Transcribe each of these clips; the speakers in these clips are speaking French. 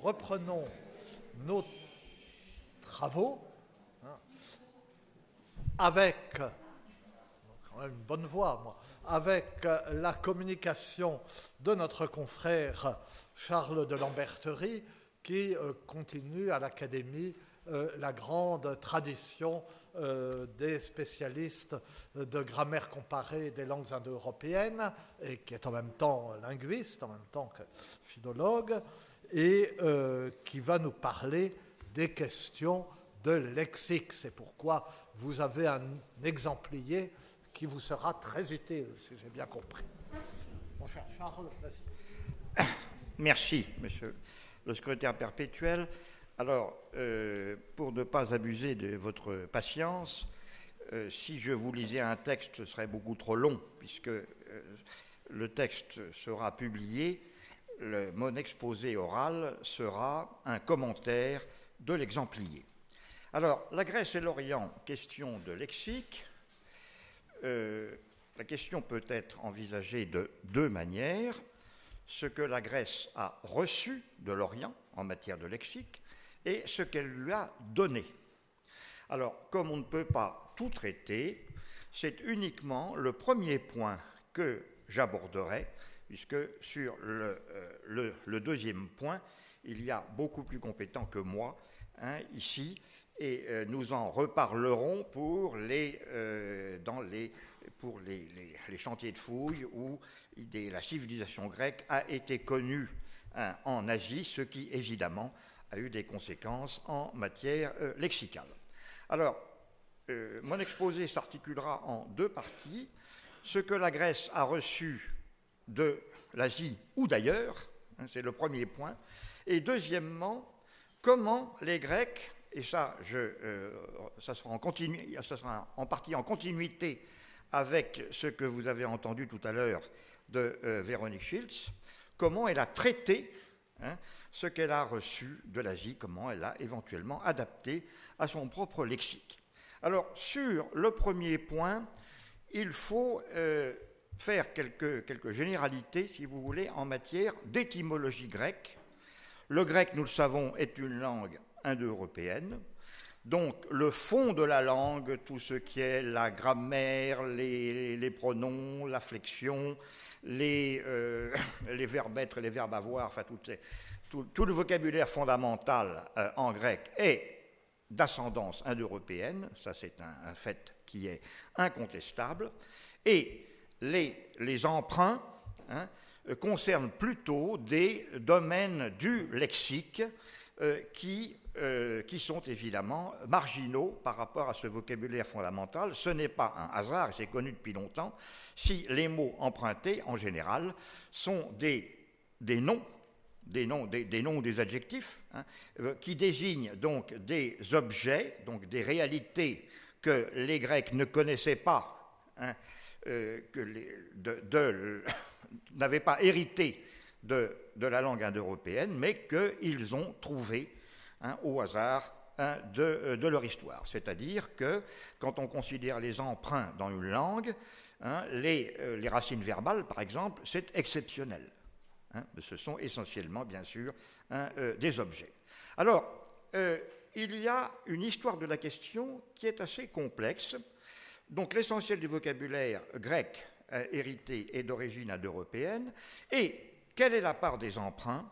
reprenons nos travaux avec, quand même une bonne voix, moi, avec la communication de notre confrère Charles de Lamberterie, qui continue à l'Académie la grande tradition des spécialistes de grammaire comparée des langues indo-européennes, et qui est en même temps linguiste, en même temps que philologue, et qui va nous parler des questions de lexique. C'est pourquoi vous avez un exemplier qui vous sera très utile, si j'ai bien compris. Mon cher Charles, vas-y. Merci, monsieur le secrétaire perpétuel. Alors, pour ne pas abuser de votre patience, si je vous lisais un texte, ce serait beaucoup trop long, puisque le texte sera publié, mon exposé oral sera un commentaire de l'exemplier. Alors, la Grèce et l'Orient, question de lexique. La question peut être envisagée de deux manières. Ce que la Grèce a reçu de l'Orient en matière de lexique et ce qu'elle lui a donné. Alors, comme on ne peut pas tout traiter, c'est uniquement le premier point que j'aborderai, puisque sur le deuxième point, il y a beaucoup plus compétent que moi ici, et nous en reparlerons pour les chantiers de fouilles où la civilisation grecque a été connue en Asie, ce qui évidemment a eu des conséquences en matière lexicale. Alors, mon exposé s'articulera en deux parties. Ce que la Grèce a reçu de l'Asie ou d'ailleurs, c'est le premier point, et deuxièmement, comment les Grecs, et ça sera en partie en continuité avec ce que vous avez entendu tout à l'heure de Véronique Schiltz, comment elle a traité ce qu'elle a reçu de l'Asie, comment elle a éventuellement adapté à son propre lexique. Alors, sur le premier point, il faut faire quelques généralités, si vous voulez, en matière d'étymologie grecque. Le grec, nous le savons, est une langue indo-européenne. Donc, le fond de la langue, tout ce qui est la grammaire, les pronoms, la flexion, les verbes être, les verbes avoir, enfin, tout le vocabulaire fondamental en grec est d'ascendance indo-européenne, ça c'est un fait qui est incontestable, et les emprunts concernent plutôt des domaines du lexique qui sont évidemment marginaux par rapport à ce vocabulaire fondamental. Ce n'est pas un hasard, c'est connu depuis longtemps, si les mots empruntés, en général, sont des noms ou des adjectifs, qui désignent donc des objets, donc des réalités que les Grecs ne connaissaient pas, n'avaient pas hérité de la langue indo-européenne, mais qu'ils ont trouvé au hasard de leur histoire. C'est-à-dire que quand on considère les emprunts dans une langue, les racines verbales, par exemple, c'est exceptionnel. Ce sont essentiellement, bien sûr, des objets. Alors, il y a une histoire de la question qui est assez complexe. Donc, l'essentiel du vocabulaire grec hérité est d'origine indo-européenne. Et quelle est la part des emprunts?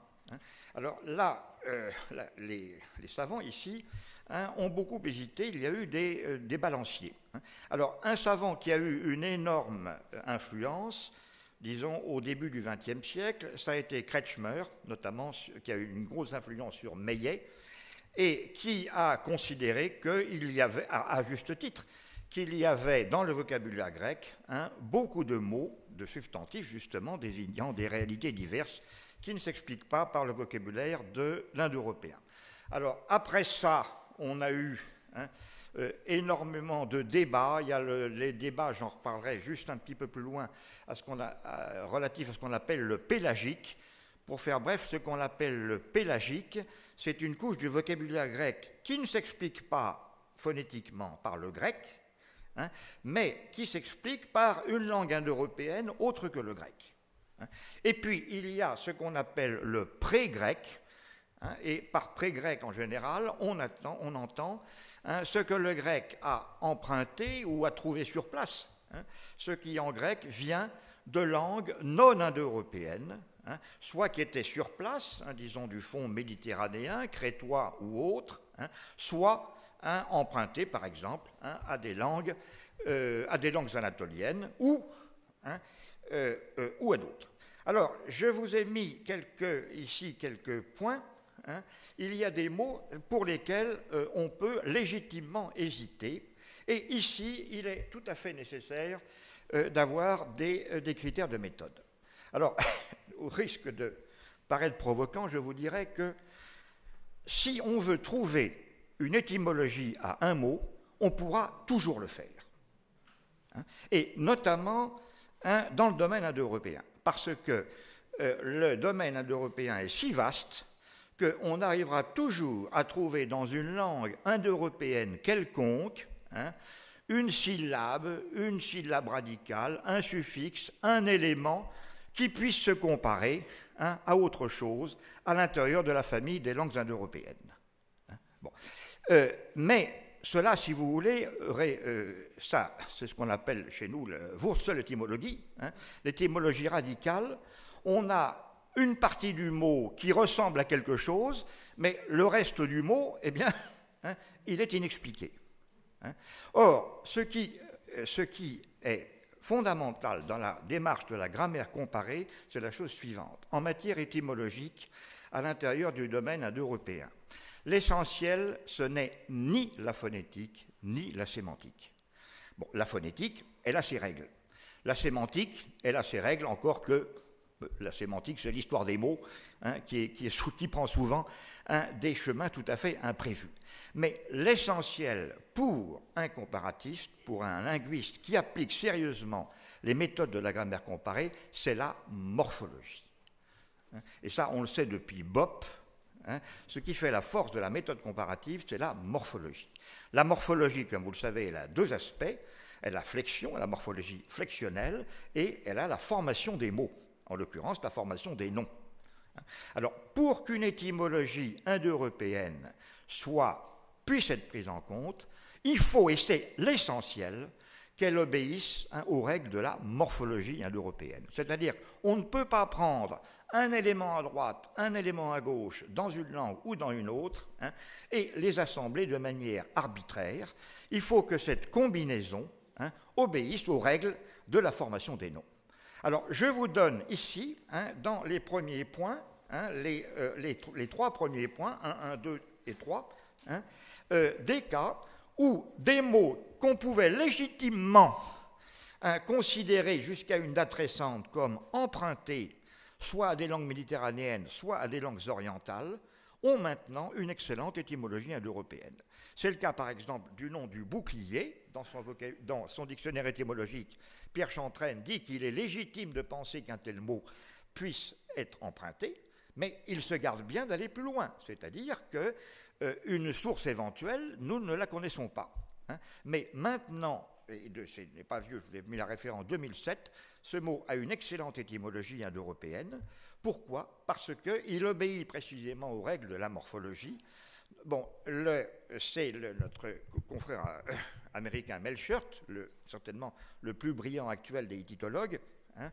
Alors là, les savants ici ont beaucoup hésité. Il y a eu des balanciers. Alors, un savant qui a eu une énorme influence, disons, au début du XXe siècle, ça a été Kretschmer, notamment, qui a eu une grosse influence sur Meillet, et qui a considéré qu'il y avait, à juste titre, qu'il y avait dans le vocabulaire grec beaucoup de mots, de substantifs, justement, désignant des réalités diverses qui ne s'expliquent pas par le vocabulaire de l'indo-européen. Alors, après ça, on a eu énormément de débats. Il y a les débats, j'en reparlerai juste un petit peu plus loin, relatifs à ce qu'on appelle le pélagique. Pour faire bref, ce qu'on appelle le pélagique, c'est une couche du vocabulaire grec qui ne s'explique pas phonétiquement par le grec, mais qui s'explique par une langue indo-européenne autre que le grec. Et puis, il y a ce qu'on appelle le pré-grec, hein, et par pré-grec en général, on entend ce que le grec a emprunté ou a trouvé sur place, hein, ce qui en grec vient de langues non indo-européennes, hein, soit qui étaient sur place, hein, disons du fond méditerranéen, crétois ou autre, hein, soit emprunté par exemple, hein, à des langues anatoliennes ou à d'autres. Alors, je vous ai mis ici quelques points. Hein. Il y a des mots pour lesquels on peut légitimement hésiter. Et ici, il est tout à fait nécessaire d'avoir des critères de méthode. Alors, au risque de paraître provoquant, je vous dirais que si on veut trouver une étymologie à un mot, on pourra toujours le faire. Hein. Et notamment dans le domaine indo-européen. Parce que le domaine indo-européen est si vaste qu'on arrivera toujours à trouver dans une langue indo-européenne quelconque, hein, une syllabe radicale, un suffixe, un élément qui puisse se comparer, hein, à autre chose à l'intérieur de la famille des langues indo-européennes. Hein, bon. Mais cela, si vous voulez, ça, c'est ce qu'on appelle chez nous le Wurzeletymologie, hein, l'étymologie radicale. On a une partie du mot qui ressemble à quelque chose, mais le reste du mot, eh bien, hein, il est inexpliqué. Hein. Or, ce qui est fondamental dans la démarche de la grammaire comparée, c'est la chose suivante. En matière étymologique, à l'intérieur du domaine indo-européen, l'essentiel, ce n'est ni la phonétique, ni la sémantique. Bon, la phonétique, elle a ses règles. La sémantique, elle a ses règles, encore que la sémantique, c'est l'histoire des mots, hein, qui prend souvent des chemins tout à fait imprévus. Mais l'essentiel pour un comparatiste, pour un linguiste qui applique sérieusement les méthodes de la grammaire comparée, c'est la morphologie. Et ça, on le sait depuis Bopp. Hein, ce qui fait la force de la méthode comparative, c'est la morphologie. La morphologie, comme vous le savez, elle a deux aspects. Elle a flexion, la morphologie flexionnelle, et elle a la formation des mots, en l'occurrence la formation des noms. Alors, pour qu'une étymologie indo-européenne puisse être prise en compte, il faut, et c'est l'essentiel, qu'elle obéisse, hein, aux règles de la morphologie indo-européenne. C'est-à-dire, on ne peut pas prendre un élément à droite, un élément à gauche, dans une langue ou dans une autre, hein, et les assembler de manière arbitraire. Il faut que cette combinaison, hein, obéisse aux règles de la formation des noms. Alors, je vous donne ici, hein, dans les premiers points, hein, les trois premiers points, 1, 1, 2 et 3, hein, des cas où des mots qu'on pouvait légitimement, hein, considérer jusqu'à une date récente comme empruntés soit à des langues méditerranéennes, soit à des langues orientales, ont maintenant une excellente étymologie indo-européenne. C'est le cas, par exemple, du nom du bouclier. Dans son dictionnaire étymologique, Pierre Chantraine dit qu'il est légitime de penser qu'un tel mot puisse être emprunté, mais il se garde bien d'aller plus loin, c'est-à-dire qu'une source éventuelle, nous ne la connaissons pas. Hein. Mais maintenant, et ce n'est pas vieux, je vous ai mis la référence en 2007, ce mot a une excellente étymologie indo-européenne. Pourquoi? Parce qu'il obéit précisément aux règles de la morphologie. Bon, c'est notre confrère américain Melchert, certainement le plus brillant actuel des hittitologues, hein,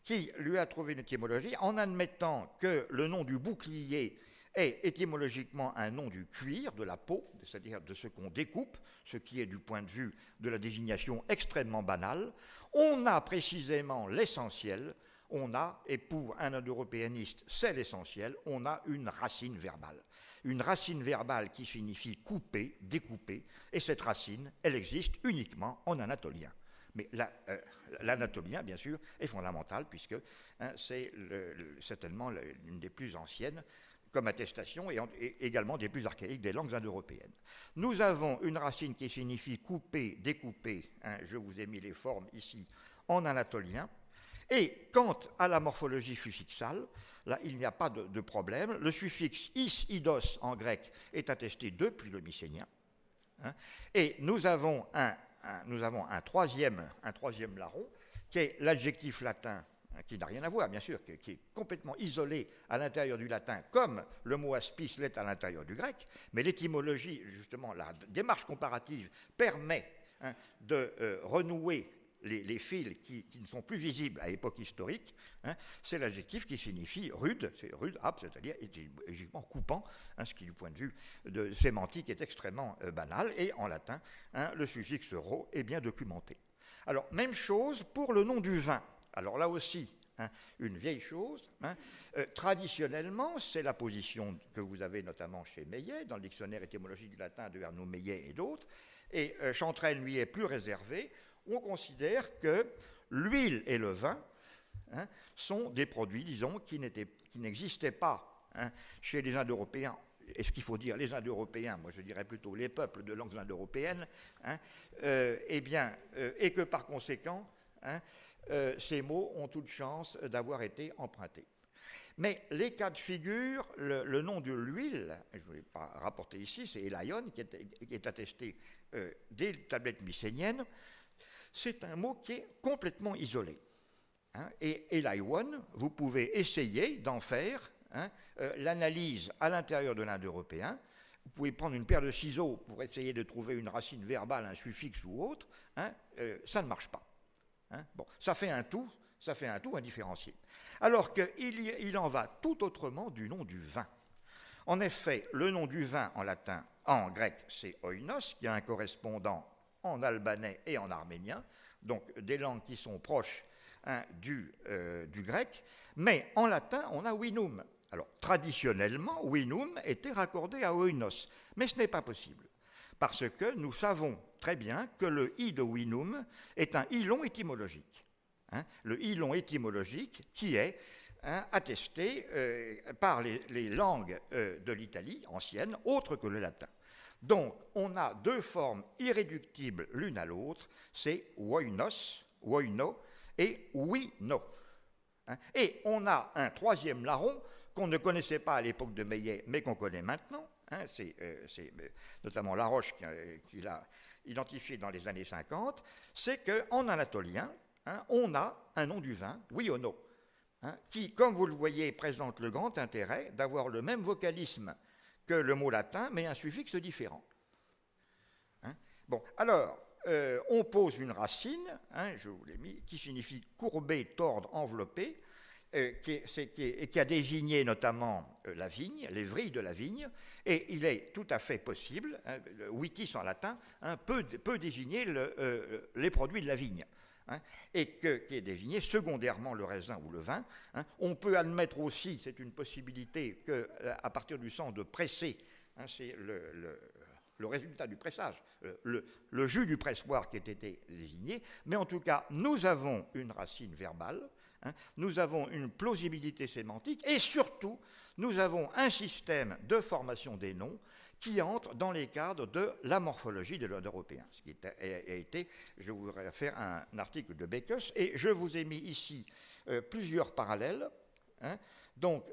qui lui a trouvé une étymologie en admettant que le nom du bouclier est étymologiquement un nom du cuir, de la peau, c'est-à-dire de ce qu'on découpe, ce qui est du point de vue de la désignation extrêmement banal. On a précisément l'essentiel, et pour un indo-européaniste, c'est l'essentiel, on a une racine verbale. Une racine verbale qui signifie couper, découper, et cette racine, elle existe uniquement en anatolien. Mais l'anatolien, bien sûr, est fondamental, puisque, hein, c'est certainement l'une des plus anciennes comme attestation, et également des plus archaïques des langues indo-européennes. Nous avons une racine qui signifie couper, découper, hein, je vous ai mis les formes ici, en anatolien. Et quant à la morphologie suffixale, là, il n'y a pas de problème. Le suffixe is, idos en grec est attesté depuis le mycénien. Hein, et nous avons un troisième larron, qui est l'adjectif latin, qui n'a rien à voir, bien sûr, qui est complètement isolé à l'intérieur du latin, comme le mot aspis l'est à l'intérieur du grec, mais l'étymologie, justement, la démarche comparative permet de renouer les fils qui ne sont plus visibles à l'époque historique. C'est l'adjectif qui signifie rude, c'est rude, âpre, c'est-à-dire étymologiquement coupant, ce qui du point de vue sémantique est extrêmement banal, et en latin, le suffixe ro est bien documenté. Alors, même chose pour le nom du vin. Alors là aussi, une vieille chose. Traditionnellement, c'est la position que vous avez notamment chez Meillet, dans le dictionnaire étymologique du latin de Arnaud Meillet et d'autres, et Chantrel lui est plus réservé. On considère que l'huile et le vin sont des produits, disons, qui n'existaient pas chez les Indo-Européens. Est-ce qu'il faut dire les Indo-Européens, moi je dirais plutôt les peuples de langues indo-européennes, et que par conséquent, ces mots ont toute chance d'avoir été empruntés. Mais les cas de figure, le nom de l'huile, je ne vais pas rapporter ici, c'est élaion, qui est attesté des tablettes mycéniennes, c'est un mot qui est complètement isolé. Et élaion, vous pouvez essayer d'en faire l'analyse à l'intérieur de l'Indo-européen. Vous pouvez prendre une paire de ciseaux pour essayer de trouver une racine verbale, un suffixe ou autre, ça ne marche pas. Bon, ça fait un tout indifférencié. Alors qu'il en va tout autrement du nom du vin. En effet, le nom du vin en grec, c'est oinos, qui a un correspondant en albanais et en arménien, donc des langues qui sont proches du grec, mais en latin, on a vinum. Alors, traditionnellement, vinum était raccordé à oinos, mais ce n'est pas possible, parce que nous savons très bien que le i de vinum est un i long étymologique. Le i long étymologique qui est attesté par les langues de l'Italie ancienne, autres que le latin. Donc, on a deux formes irréductibles l'une à l'autre, c'est oinos, oino, et wino. Et on a un troisième larron qu'on ne connaissait pas à l'époque de Meillet, mais qu'on connaît maintenant. C'est notamment Laroche qui l'a identifié dans les années 50. C'est qu'en anatolien, on a un nom du vin, wiono, qui, comme vous le voyez, présente le grand intérêt d'avoir le même vocalisme que le mot latin, mais un suffixe différent. Bon, alors, on pose une racine, je vous l'ai mis, qui signifie courber, tordre, envelopper, qui a désigné notamment la vigne, les vrilles de la vigne, et il est tout à fait possible, le vitis en latin, peut désigner les produits de la vigne, et qui est désigné secondairement le raisin ou le vin. On peut admettre aussi, c'est une possibilité, qu'à partir du sens de presser, c'est le résultat du pressage, le jus du pressoir qui a été désigné, mais en tout cas, nous avons une racine verbale, nous avons une plausibilité sémantique, et surtout, nous avons un système de formation des noms qui entre dans les cadres de la morphologie de l'Indo-européen. Ce qui a été, je voudrais faire un article de Beckes, et je vous ai mis ici plusieurs parallèles, donc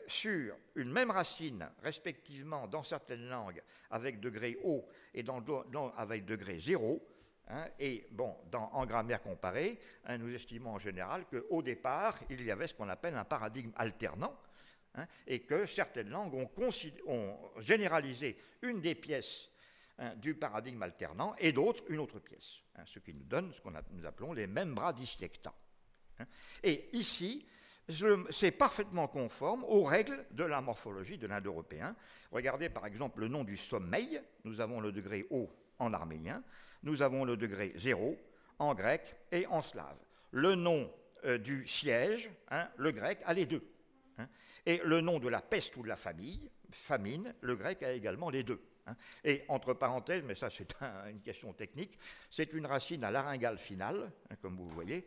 sur une même racine, respectivement dans certaines langues avec degré haut et dans d'autres avec degré 0, et bon, en grammaire comparée, nous estimons en général qu'au départ, il y avait ce qu'on appelle un paradigme alternant, et que certaines langues ont généralisé une des pièces du paradigme alternant et d'autres une autre pièce, ce qui nous donne ce que nous appelons les membra disjecta. Et ici, c'est parfaitement conforme aux règles de la morphologie de l'Indo-européen. Regardez par exemple le nom du sommeil, nous avons le degré haut en arménien, nous avons le degré 0 en grec et en slave. Le nom du siège, le grec a les deux. Et le nom de la peste ou de la famine, le grec a également les deux. Et entre parenthèses, mais ça c'est une question technique, c'est une racine à laryngale finale, comme vous le voyez,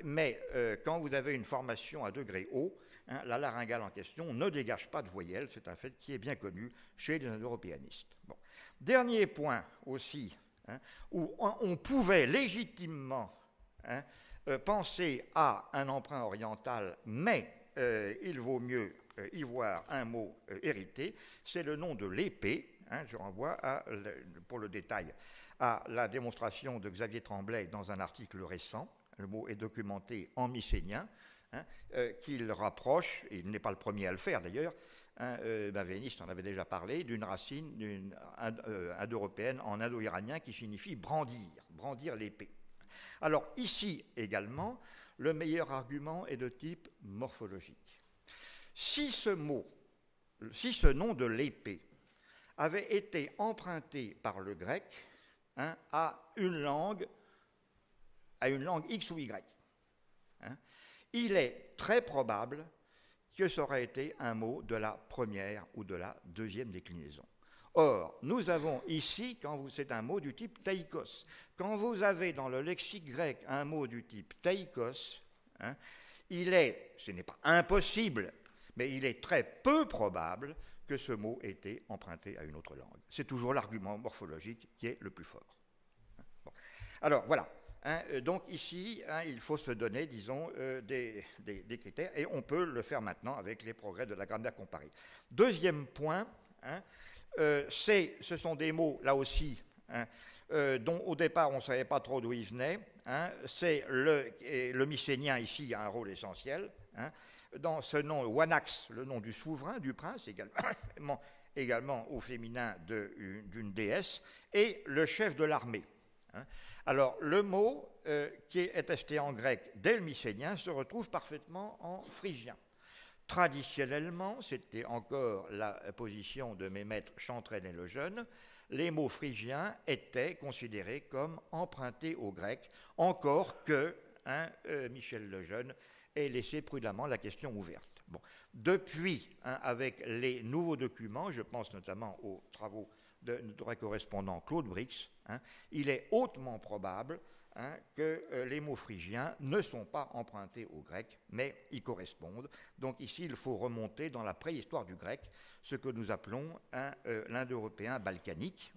mais quand vous avez une formation à degré haut, la laryngale en question ne dégage pas de voyelle, c'est un fait qui est bien connu chez les indo-européanistes. Bon. Dernier point aussi, où on pouvait légitimement penser à un emprunt oriental, mais il vaut mieux y voir un mot hérité, c'est le nom de l'épée. Je renvoie, pour le détail, à la démonstration de Xavier Tremblay dans un article récent, le mot est documenté en mycénien, qu'il rapproche, et il n'est pas le premier à le faire d'ailleurs, Benveniste en avait déjà parlé, d'une racine indo-européenne en indo-iranien qui signifie brandir l'épée. Alors ici également, le meilleur argument est de type morphologique. Si ce nom de l'épée avait été emprunté par le grec à une langue X ou Y, il est très probable que ça aurait été un mot de la première ou de la deuxième déclinaison. Or, nous avons ici, c'est un mot du type theikos. Quand vous avez dans le lexique grec un mot du type theikos, ce n'est pas impossible, mais il est très peu probable que ce mot ait été emprunté à une autre langue. C'est toujours l'argument morphologique qui est le plus fort. Bon. Alors, voilà. Donc ici, il faut se donner, disons, des critères, et on peut le faire maintenant avec les progrès de la grammaire comparée. Deuxième point, ce sont des mots, là aussi, dont au départ on ne savait pas trop d'où ils venaient. C'est le mycénien ici a un rôle essentiel. Dans ce nom, Wanax, le nom du souverain, du prince, également au féminin d'une déesse, et le chef de l'armée. Alors, le mot qui est attesté en grec dès le mycénien se retrouve parfaitement en phrygien. Traditionnellement, c'était encore la position de mes maîtres Chantraine et Lejeune, les mots phrygiens étaient considérés comme empruntés au grec, encore que Michel Lejeune ait laissé prudemment la question ouverte. Bon. Depuis, avec les nouveaux documents, je pense notamment aux travaux de notre correspondant Claude Brix, il est hautement probable que les mots phrygiens ne sont pas empruntés au grec, mais y correspondent. Donc ici, il faut remonter dans la préhistoire du grec, ce que nous appelons l'indo-européen balkanique.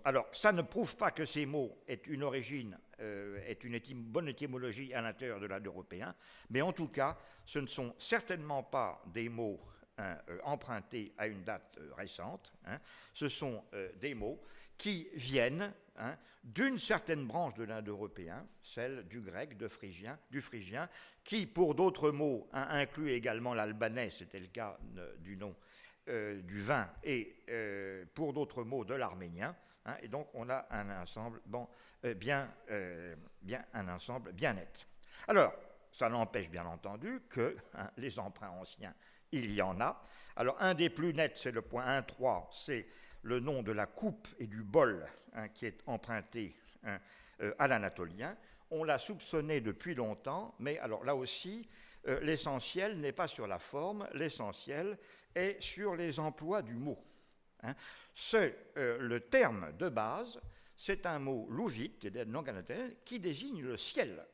Alors, ça ne prouve pas que ces mots aient une origine, aient une bonne étymologie à l'intérieur de l'indo-européen, mais en tout cas, ce ne sont certainement pas des mots empruntés à une date récente. Ce sont des mots qui viennent d'une certaine branche de l'indo-européen, celle du grec, du phrygien, qui, pour d'autres mots, inclut également l'albanais, c'était le cas du nom du vin, et pour d'autres mots de l'arménien. Et donc, on a un ensemble bien net. Alors, ça n'empêche bien entendu que les emprunts anciens, il y en a. Alors, un des plus nets, c'est le point 1.3, c'est le nom de la coupe et du bol qui est emprunté à l'anatolien. On l'a soupçonné depuis longtemps, mais alors là aussi, l'essentiel n'est pas sur la forme, l'essentiel est sur les emplois du mot. Le terme de base, c'est un mot louvite, qui désigne le ciel.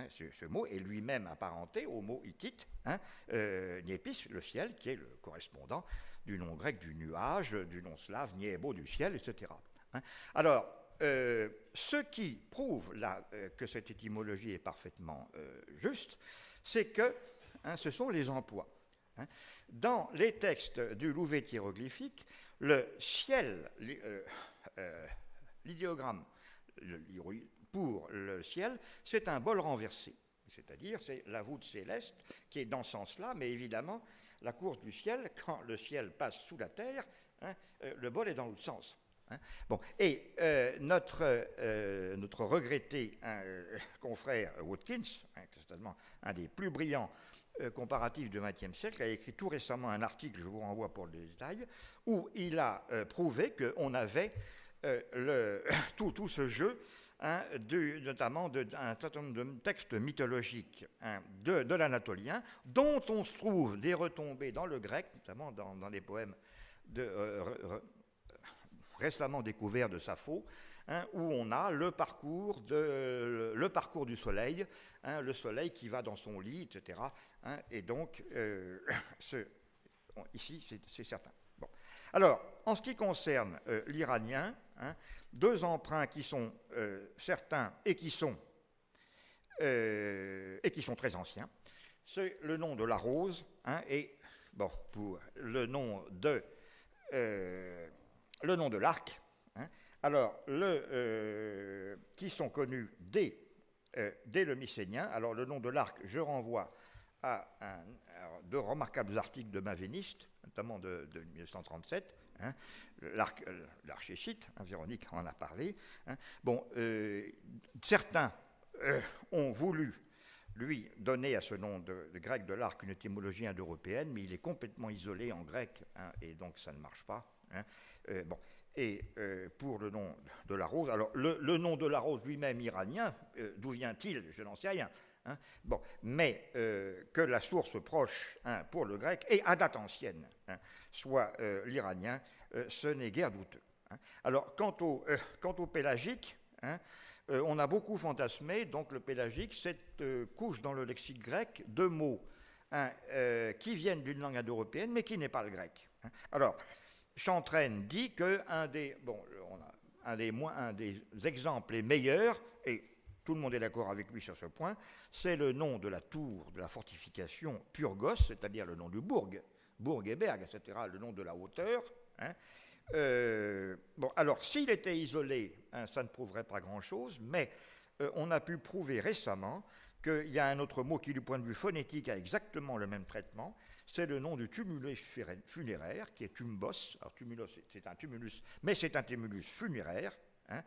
Ce mot est lui-même apparenté au mot hittite, niépis, le ciel, qui est le correspondant du nom grec du nuage, du nom slave niebo, du ciel, etc. Alors, ce qui prouve que cette étymologie est parfaitement juste, c'est que ce sont les emplois. Dans les textes du Louvet hiéroglyphique, le ciel, l'idéogramme pour le ciel, c'est un bol renversé. C'est-à-dire, c'est la voûte céleste qui est dans ce sens-là, mais évidemment, la course du ciel, quand le ciel passe sous la terre, le bol est dans l'autre sens. Bon, et notre regretté confrère Watkins, certainement un des plus brillants comparatifs du XXe siècle, a écrit tout récemment un article, je vous renvoie pour le détail, où il a prouvé qu'on avait tout ce jeu, notamment d'un certain nombre de textes mythologiques de l'anatolien, dont on se trouve des retombées dans le grec, notamment dans les poèmes récemment découverts de Sappho, où on a le parcours du soleil, le soleil qui va dans son lit, etc. Et donc, ici, c'est certain. Bon. Alors, en ce qui concerne l'iranien, deux emprunts qui sont certains et qui sont très anciens, c'est le nom de la rose et pour le nom de l'arc. alors, qui sont connus dès le Mycénien. Alors, le nom de l'arc, je renvoie à deux remarquables articles de Mavéniste, notamment de 1937, hein, l'archécite, hein, Véronique en a parlé. Hein. Bon, certains ont voulu lui donner à ce nom de grec de l'arc une étymologie indo-européenne, mais il est complètement isolé en grec, hein, et donc ça ne marche pas. Hein. Bon. Et pour le nom de la rose, alors le nom de la rose lui-même iranien, d'où vient-il? Je n'en sais rien. Hein. Bon, mais que la source proche, hein, pour le grec, et à date ancienne, hein, soit l'iranien, ce n'est guère douteux. Hein. Alors, quant au pélagique, hein, on a beaucoup fantasmé, donc le pélagique, cette couche dans le lexique grec de mots, hein, qui viennent d'une langue indo-européenne, mais qui n'est pas le grec. Hein. Alors, Chantraine dit qu'un des exemples les meilleurs, et tout le monde est d'accord avec lui sur ce point, c'est le nom de la tour de la fortification Purgos, c'est-à-dire le nom du bourg et berg, etc., le nom de la hauteur. Hein. Bon, alors, s'il était isolé, hein, ça ne prouverait pas grand-chose, mais on a pu prouver récemment qu'il y a un autre mot qui, du point de vue phonétique, a exactement le même traitement. C'est le nom du tumulus funéraire, qui est tumbos. Alors, tumulus, c'est un tumulus, mais c'est un tumulus funéraire, hein,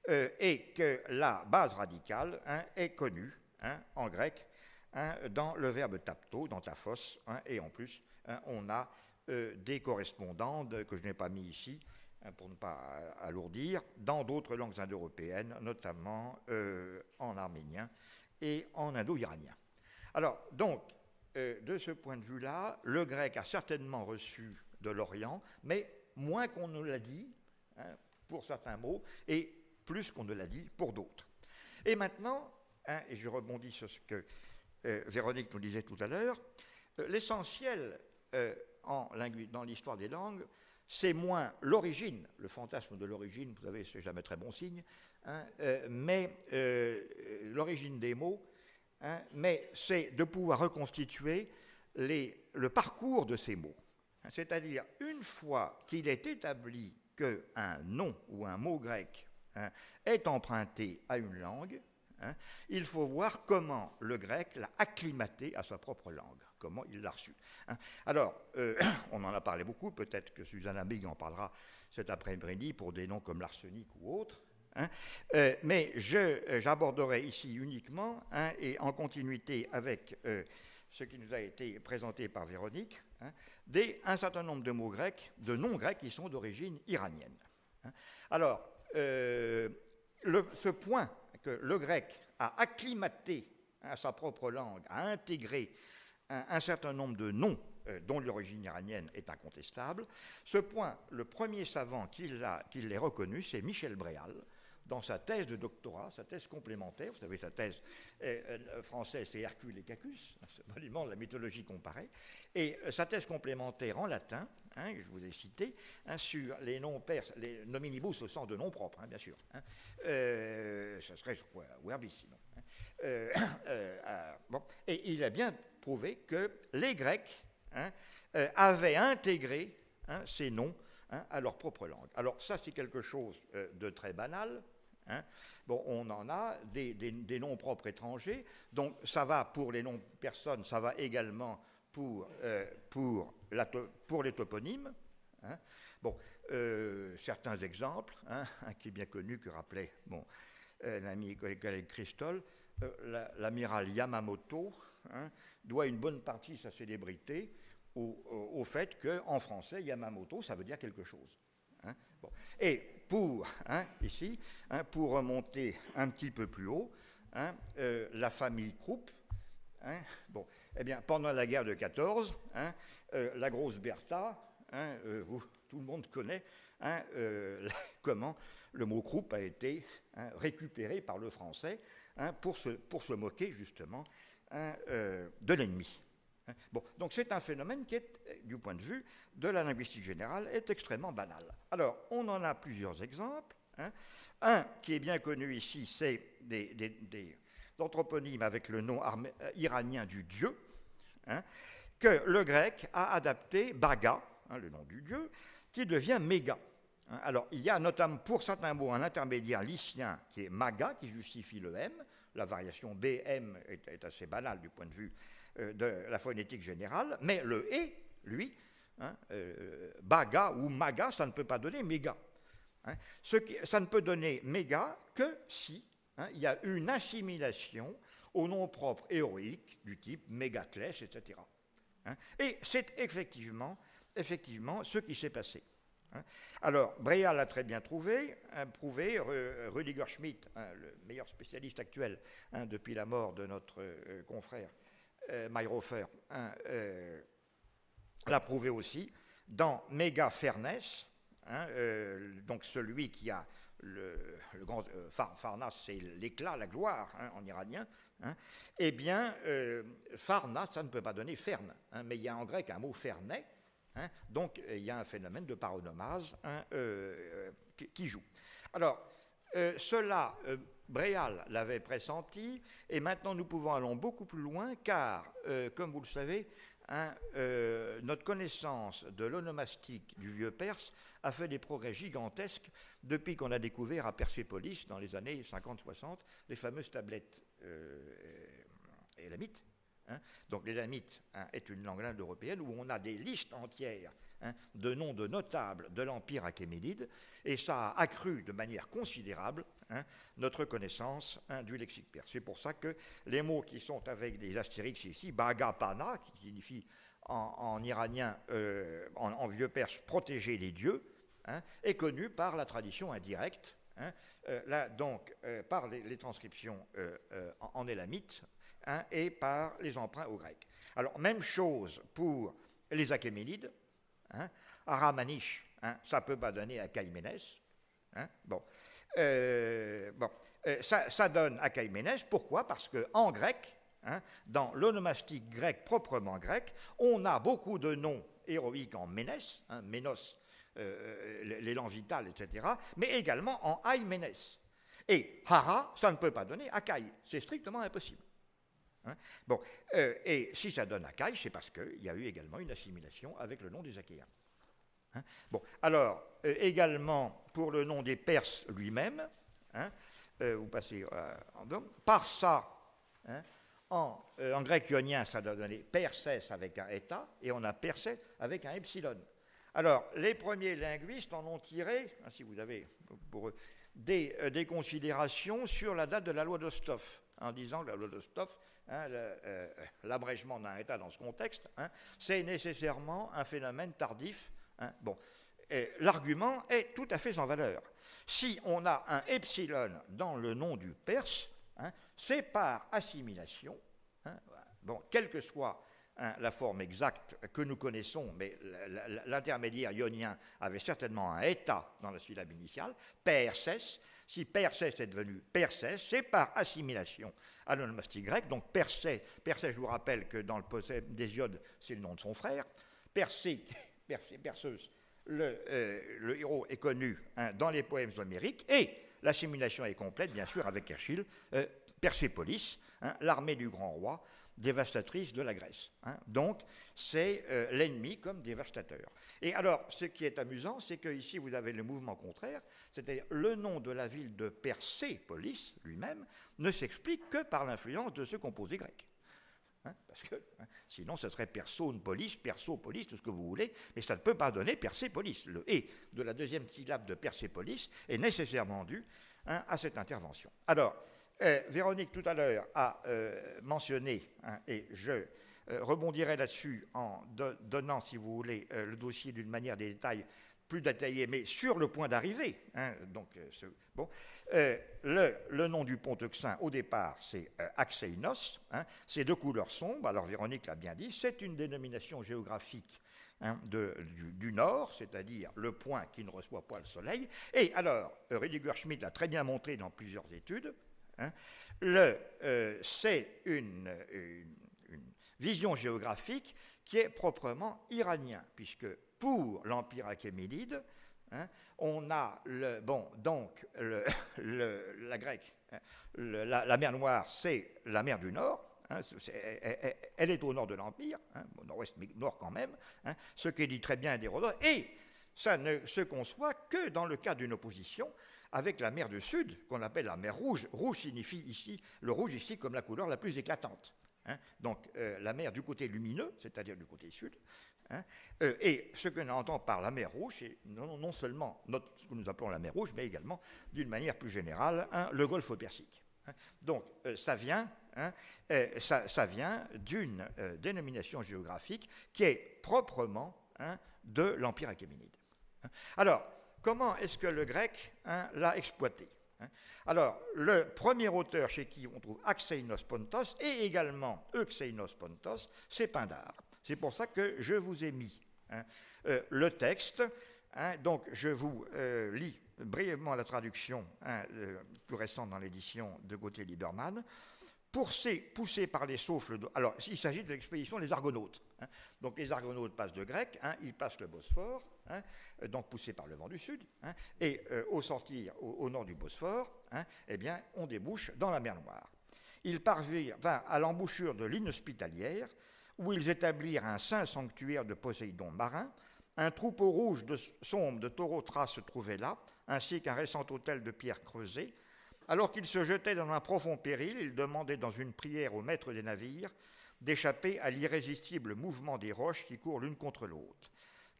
et que la base radicale, hein, est connue, hein, en grec, hein, dans le verbe tapto, dans ta fosse, hein, et en plus, hein, on a des correspondantes que je n'ai pas mis ici, hein, pour ne pas alourdir, dans d'autres langues indo-européennes, notamment en arménien et en indo-iranien. Alors, donc, de ce point de vue-là, le grec a certainement reçu de l'Orient, mais moins qu'on ne l'a dit, hein, pour certains mots, et plus qu'on ne l'a dit pour d'autres. Et maintenant, hein, et je rebondis sur ce que Véronique nous disait tout à l'heure, l'essentiel dans l'histoire des langues, c'est moins l'origine, le fantasme de l'origine, vous savez, c'est jamais très bon signe, hein, mais l'origine des mots, hein, mais c'est de pouvoir reconstituer le parcours de ces mots. C'est-à-dire, une fois qu'il est établi qu'un nom ou un mot grec, hein, est emprunté à une langue, hein, il faut voir comment le grec l'a acclimaté à sa propre langue, comment il l'a reçu. Hein. Alors, on en a parlé beaucoup, peut-être que Susanna Big en parlera cet après-midi pour des noms comme l'arsenic ou autres. Hein, mais j'aborderai ici uniquement, hein, et en continuité avec ce qui nous a été présenté par Véronique, hein, un certain nombre de mots grecs, de noms grecs qui sont d'origine iranienne. Hein. Alors, ce point que le grec a acclimaté à sa propre langue, a intégré un certain nombre de noms dont l'origine iranienne est incontestable, ce point, le premier savant qui l'ait reconnu, c'est Michel Bréal, dans sa thèse de doctorat, sa thèse complémentaire. Vous savez, sa thèse française, c'est Hercule et Cacus, ce monument de la mythologie comparée, et sa thèse complémentaire en latin, hein, je vous ai cité, hein, sur les noms perses, les nominibus au sens de noms propres, hein, bien sûr. Hein, ce serait Werbis, sinon. Hein, bon, et il a bien prouvé que les Grecs, hein, avaient intégré, hein, ces noms, hein, à leur propre langue. Alors ça, c'est quelque chose de très banal. Hein. Bon, on en a des noms propres étrangers, donc ça va pour les noms de personnes, ça va également pour les toponymes. Hein. Bon, certains exemples, hein, un qui est bien connu, que rappelait l'ami collègue Christol, l'amiral Yamamoto, hein, doit une bonne partie de sa célébrité au fait qu'en français, Yamamoto, ça veut dire quelque chose. Hein. Bon. Et ici, hein, pour remonter un petit peu plus haut, hein, la famille Krupp, hein, bon, eh bien, pendant la guerre de 14, hein, la grosse Bertha, hein, tout le monde connaît, hein, comment le mot Krupp a été, hein, récupéré par le français, hein, pour se moquer justement, hein, de l'ennemi. Bon, donc c'est un phénomène qui est, du point de vue de la linguistique générale, est extrêmement banal. Alors, on en a plusieurs exemples. Hein. Un qui est bien connu ici, c'est des anthroponymes avec le nom iranien du dieu, hein, que le grec a adapté Baga, hein, le nom du dieu, qui devient Méga. Alors, il y a notamment pour certains mots un intermédiaire lycien qui est maga, qui justifie le M. La variation BM est assez banale du point de vue de la phonétique générale, mais le E, lui, baga ou maga, ça ne peut pas donner méga. Ça ne peut donner méga que si il y a une assimilation au nom propre héroïque du type Mégaclès, etc. Et c'est effectivement ce qui s'est passé. Alors, Bréal l'a très bien prouvé, Rüdiger Schmidt, le meilleur spécialiste actuel depuis la mort de notre confrère Mayrhofer, l'a prouvé aussi dans Méga Fernès, donc celui qui a le grand Farnas, c'est l'éclat, la gloire en iranien. Eh bien, Farnas, ça ne peut pas donner Ferne, mais il y a en grec un mot Fernet. Donc, il y a un phénomène de paronomase qui joue. Alors, cela, Bréal l'avait pressenti, et maintenant nous pouvons aller beaucoup plus loin, car, comme vous le savez, notre connaissance de l'onomastique du vieux perse a fait des progrès gigantesques depuis qu'on a découvert à Persépolis, dans les années 50-60, les fameuses tablettes élamites. Donc l'élamite est une langue indo-européenne où on a des listes entières de noms de notables de l'Empire achéménide, et ça a accru de manière considérable notre connaissance du lexique perse. C'est pour ça que les mots qui sont avec des astérix ici, Bagapana, qui signifie en iranien, en vieux perse, protéger les dieux, est connu par la tradition indirecte, donc par les transcriptions en élamite, et par les emprunts au grec. Alors, même chose pour les achéménides. Aramanish, ça ne peut pas donner Achaïménès. Ça donne Achaïménès. Pourquoi? Parce qu'en grec, dans l'onomastique grec proprement grec, on a beaucoup de noms héroïques en Ménès, Ménos, l'élan vital, etc., mais également en Aïménès. Et Hara, ça ne peut pas donner Achaï. C'est strictement impossible. Et si ça donne Achaï, c'est parce qu'il y a eu également une assimilation avec le nom des Achéens. Alors, également pour le nom des Perses lui-même, vous passez Parsa, en grec ionien, ça doit donner Persès avec un eta, et on a Persès avec un epsilon. Alors, les premiers linguistes en ont tiré, si vous avez pour eux, des considérations sur la date de la loi d'Osthoff, en disant que la loi d'Osthoff, l'abrègement d'un état dans ce contexte, c'est nécessairement un phénomène tardif. L'argument est tout à fait sans valeur. Si on a un epsilon dans le nom du perse, c'est par assimilation, quelle que soit la forme exacte que nous connaissons, mais l'intermédiaire ionien avait certainement un état dans la syllabe initiale, Persès. Si Persès est devenu Persès, c'est par assimilation à l'onomastique grec. Donc Persès, je vous rappelle que dans le poème d'Hésiode, c'est le nom de son frère. Perseus, le héros est connu dans les poèmes homériques, et l'assimilation est complète, bien sûr, avec Herschel, Persépolis, l'armée du grand roi, dévastatrice de la Grèce. Donc, c'est l'ennemi comme dévastateur. Et alors, ce qui est amusant, c'est qu'ici, vous avez le mouvement contraire, c'est-à-dire le nom de la ville de Persépolis lui-même ne s'explique que par l'influence de ce composé grec. Parce que sinon, ce serait Persopolis, Persopolis, tout ce que vous voulez, mais ça ne peut pas donner Persépolis. Le « et » de la deuxième syllabe de Persépolis est nécessairement dû à cette intervention. Alors, Véronique, tout à l'heure, a mentionné, et je rebondirai là-dessus en donnant, si vous voulez, le dossier d'une manière des détails plus détaillés, mais sur le point d'arrivée. Le nom du pont euxin, au départ, c'est Axeinos. C'est de couleur sombre. Alors, Véronique l'a bien dit, c'est une dénomination géographique du nord, c'est-à-dire le point qui ne reçoit pas le soleil. Et alors, Rüdiger Schmidt l'a très bien montré dans plusieurs études, c'est une vision géographique qui est proprement iranienne, puisque pour l'Empire achéménide, on a la grecque, la mer Noire, c'est la mer du Nord. Elle est au nord de l'Empire, au nord-ouest, mais nord quand même, ce qui dit très bien d'Hérodote. Et ça ne se conçoit que dans le cas d'une opposition avec la mer du Sud, qu'on appelle la mer Rouge. Rouge signifie ici, le rouge ici comme la couleur la plus éclatante. Donc la mer du côté lumineux, c'est-à-dire du côté sud. Et ce que l'on entend par la mer Rouge, c'est non seulement ce que nous appelons la mer Rouge, mais également, d'une manière plus générale, le golfe Persique. Donc ça vient d'une dénomination géographique qui est proprement de l'Empire achéménide. Alors, comment est-ce que le grec l'a exploité? Alors, le premier auteur chez qui on trouve Axeinos Pontos et également Euxeinos Pontos, c'est Pindare. C'est pour ça que je vous ai mis le texte. Donc, je vous lis brièvement la traduction plus récente dans l'édition de Gauthier-Libermann. Poussés par les souffles... Alors, il s'agit de l'expédition des Argonautes. Donc, les Argonautes passent de Grec, ils passent le Bosphore, donc poussés par le vent du sud, et au sortir au nord du Bosphore, eh bien, on débouche dans la mer Noire. Ils parvinrent à l'embouchure de l'Inhospitalière, où ils établirent un saint sanctuaire de Poséidon marin. Un troupeau rouge sombre de taureaux thraces se trouvait là, ainsi qu'un récent autel de pierres creusées. Alors qu'ils se jetaient dans un profond péril, ils demandaient dans une prière au maître des navires d'échapper à l'irrésistible mouvement des roches qui courent l'une contre l'autre,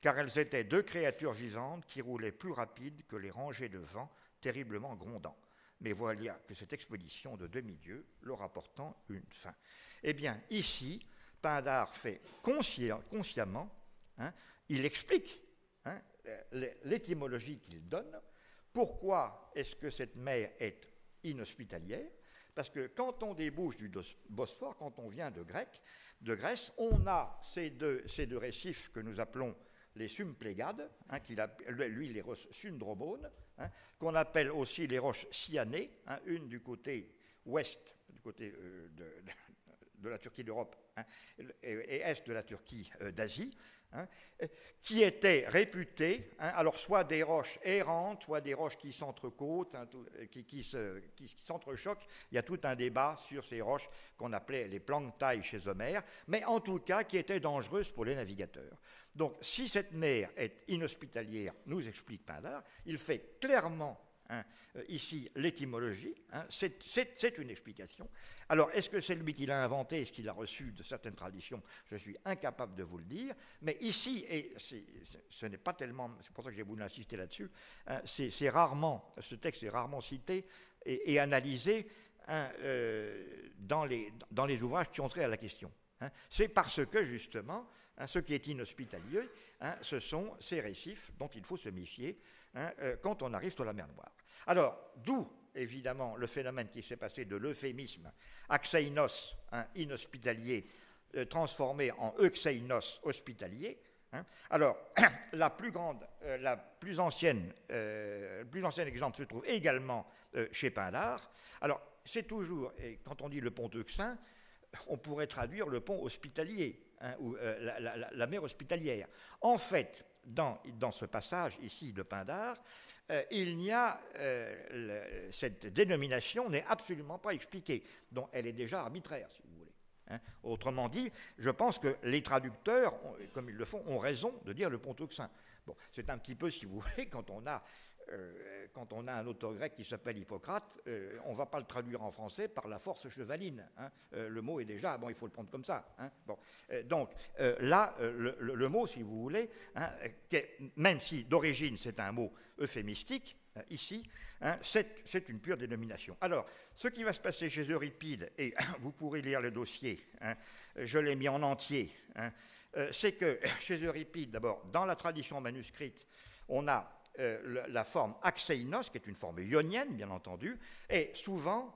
car elles étaient deux créatures vivantes qui roulaient plus rapides que les rangées de vent terriblement grondants. Mais voilà que cette expédition de demi-dieu leur apportant une fin. Eh bien, ici, Pindare fait consciemment, il explique l'étymologie qu'il donne. Pourquoi est-ce que cette mer est inhospitalière? Parce que quand on débouche du Bosphore, quand on vient de Grèce, on a ces deux récifs que nous appelons les Sumplégades, lui les roches syndromones, qu'on appelle aussi les roches cyanées, une du côté ouest, du côté de la Turquie d'Europe, et est de la Turquie d'Asie, qui étaient réputées, alors soit des roches errantes, soit des roches qui s'entrecôtent, qui s'entrechoquent. Il y a tout un débat sur ces roches qu'on appelait les planctailles chez Homère, mais en tout cas qui étaient dangereuses pour les navigateurs. Donc si cette mer est inhospitalière, nous explique Pindare, il fait clairement ici l'étymologie, c'est une explication. Alors, est-ce que c'est lui qui l'a inventé, est-ce qu'il a reçu de certaines traditions? Je suis incapable de vous le dire, mais ici, et ce n'est pas tellement, c'est pour ça que j'ai voulu insister là-dessus, ce texte est rarement cité et analysé dans les ouvrages qui ont trait à la question. C'est parce que, justement, ce qui est inhospitalier, ce sont ces récifs dont il faut se méfier quand on arrive sur la mer Noire. Alors, d'où, évidemment, le phénomène qui s'est passé de l'euphémisme Axeinos, inhospitalier, transformé en Euxeinos, hospitalier. Alors, le plus ancien exemple se trouve également chez Pindare. Alors, c'est toujours, et quand on dit le pont Euxin, on pourrait traduire le pont hospitalier, ou la mer hospitalière. En fait, dans ce passage ici de Pindare, il n'y a cette dénomination n'est absolument pas expliquée, donc elle est déjà arbitraire, si vous voulez. Autrement dit, je pense que les traducteurs, comme ils le font, ont raison de dire le pont Euxin. Bon, c'est un petit peu, si vous voulez, quand on a un auteur grec qui s'appelle Hippocrate, on ne va pas le traduire en français par la force chevaline. Le mot est déjà, bon, il faut le prendre comme ça. Bon. Donc là, le mot, si vous voulez, même si d'origine c'est un mot euphémistique, ici, c'est une pure dénomination. Alors, ce qui va se passer chez Euripide, et vous pourrez lire le dossier, je l'ai mis en entier, c'est que chez Euripide, d'abord, dans la tradition manuscrite, on a la forme axeinos, qui est une forme ionienne, bien entendu, est souvent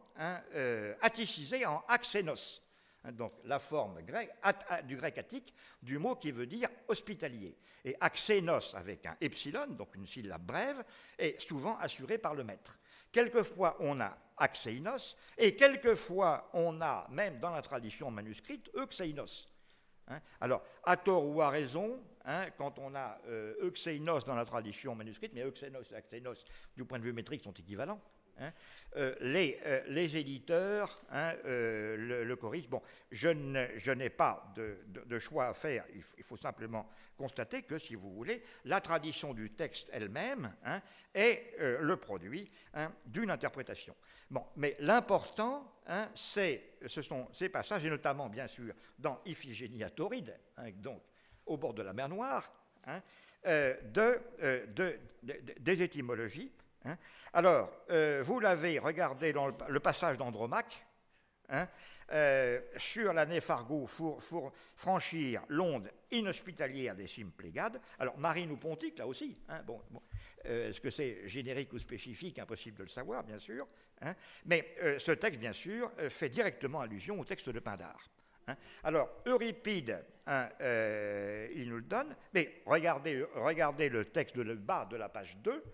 atticisée en axénos. Donc la forme du grec attique du mot qui veut dire hospitalier. Et axénos avec un epsilon, donc une syllabe brève, est souvent assuré par le maître. Quelquefois on a axeinos, et quelquefois on a, même dans la tradition manuscrite, euxeinos. Alors, à tort ou à raison, quand on a euxeinos dans la tradition manuscrite, mais euxeinos et axeinos, du point de vue métrique, sont équivalents. les éditeurs le corrigent. Bon, je n'ai pas de choix à faire, il faut simplement constater que, si vous voulez, la tradition du texte elle-même est le produit d'une interprétation. Bon, mais l'important, ce sont ces passages, et notamment, bien sûr, dans Iphigénie à Tauride, donc au bord de la mer Noire, des étymologies. Alors, vous l'avez regardé dans le passage d'Andromaque, sur la Néphargou, franchir l'onde inhospitalière des cimes Plégades. Alors, marine ou pontique, là aussi. Est-ce que c'est générique ou spécifique? Impossible de le savoir, bien sûr. Mais ce texte, bien sûr, fait directement allusion au texte de Pindare. Alors, Euripide, il nous le donne, mais regardez le texte de bas de la page 2,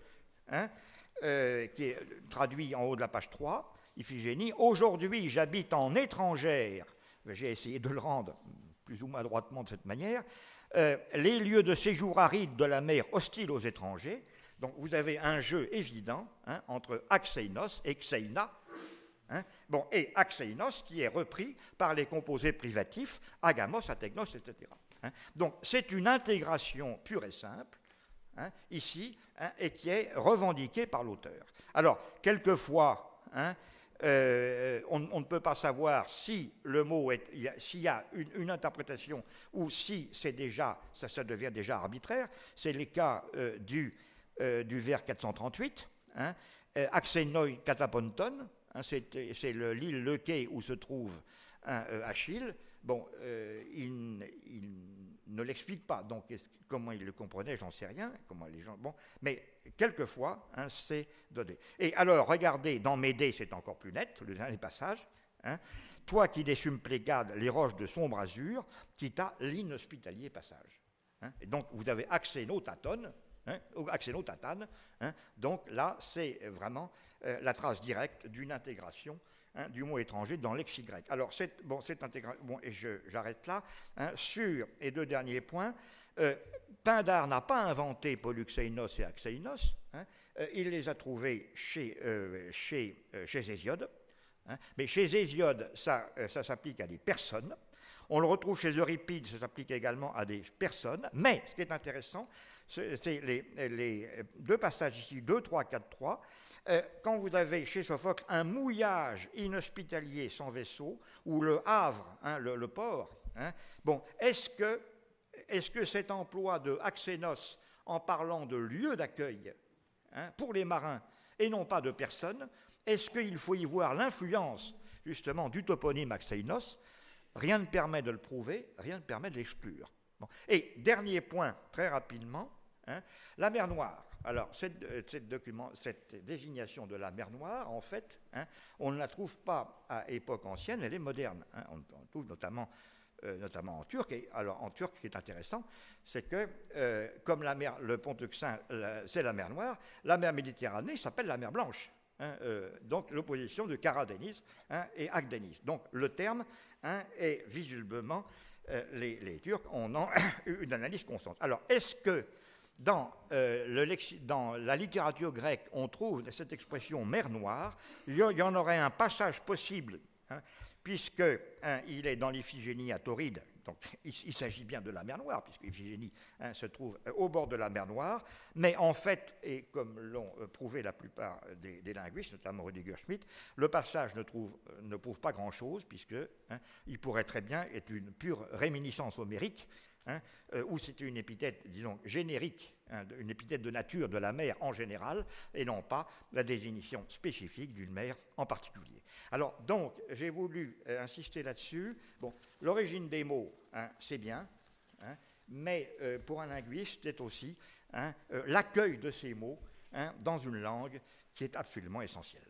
qui est traduit en haut de la page 3, Iphigénie. Aujourd'hui, j'habite en étrangère. J'ai essayé de le rendre plus ou moins adroitement de cette manière. Les lieux de séjour arides de la mer hostiles aux étrangers. Donc, vous avez un jeu évident entre Axeinos et Xeina. Et Axeinos qui est repris par les composés privatifs, agamos, ategnos, etc. Donc, c'est une intégration pure et simple, ici, et qui est revendiquée par l'auteur. Alors, quelquefois, on ne peut pas savoir si le mot s'il y a une interprétation ou si c'est déjà, ça devient déjà arbitraire. C'est le cas du vers 438, Axeinoi kataponton, c'est l'île Leuké où se trouve Achille. Bon, il ne l'explique pas, donc comment il le comprenait, j'en sais rien, comment les gens... Bon, mais quelquefois, c'est donné. Et alors, regardez, dans Médée, c'est encore plus net, le dernier passage, toi qui des cimes Plégades, les roches de sombre azur, quitta l'inhospitalier passage. Et donc, vous avez Axénotatone, Axénotatane, donc là, c'est vraiment la trace directe d'une intégration du mot étranger dans lexique grec. Alors, cette intégration, et j'arrête là, et deux derniers points. Pindare n'a pas inventé Polyxeinos et Axeinos, il les a trouvés chez Hésiode, mais chez Hésiode, ça s'applique à des personnes. On le retrouve chez Euripide, ça s'applique également à des personnes, mais ce qui est intéressant, c'est les deux passages ici, 2, 3, 4, 3, quand vous avez chez Sophocle un mouillage inhospitalier sans vaisseau, ou le havre, le port, est-ce que cet emploi de Axénos en parlant de lieu d'accueil pour les marins et non pas de personnes, est-ce qu'il faut y voir l'influence justement du toponyme Axeinos? Rien ne permet de le prouver, rien ne permet de l'exclure. Bon. Et dernier point, très rapidement, la mer Noire. Alors, cette désignation de la mer Noire, en fait, on ne la trouve pas à époque ancienne, elle est moderne. On la trouve notamment en turc. Et alors, en turc, ce qui est intéressant, c'est que, comme le pont Euxin, c'est la mer Noire, la mer Méditerranée s'appelle la mer Blanche. Donc, l'opposition de Karadeniz et Akdeniz. Donc, le terme est visiblement, les Turcs en ont une analyse constante. Alors, est-ce que dans la littérature grecque, on trouve cette expression mer Noire? Il y en aurait un passage possible, puisque il est dans l'Iphigénie à Tauride, donc il s'agit bien de la mer Noire, puisque l'Iphigénie se trouve au bord de la mer Noire, mais en fait, et comme l'ont prouvé la plupart des linguistes, notamment Rudiger Schmidt, le passage ne prouve pas grand-chose, puisque il pourrait très bien être une pure réminiscence homérique, ou c'était une épithète, disons, générique, une épithète de nature de la mer en général, et non pas la définition spécifique d'une mer en particulier. Alors, donc, j'ai voulu insister là-dessus. Bon, l'origine des mots, c'est bien, mais pour un linguiste, c'est aussi l'accueil de ces mots dans une langue qui est absolument essentielle.